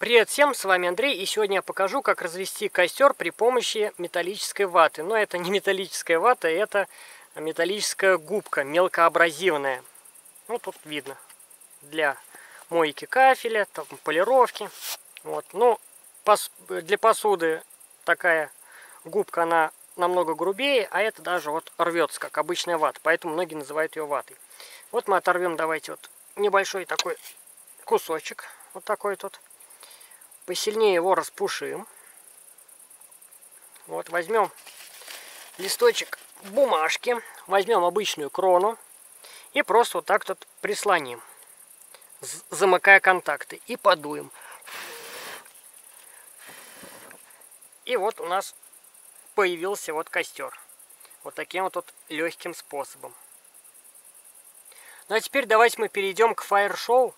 Привет всем, с вами Андрей, и сегодня я покажу, как развести костер при помощи металлической ваты. Но это не металлическая вата, это металлическая губка, мелкоабразивная. Ну, тут видно, для мойки кафеля, там, полировки. Вот. Ну, для посуды такая губка, она намного грубее, а это даже вот рвется, как обычная вата, поэтому многие называют ее ватой. Вот мы оторвем, давайте, вот небольшой такой кусочек, вот такой тут. Посильнее его распушим. Вот, возьмем листочек бумажки, возьмем обычную крону и просто вот так тут прислоним, замыкая контакты, и подуем. И вот у нас появился вот костер. Вот таким вот легким способом. Ну а теперь давайте мы перейдем к фаер-шоу.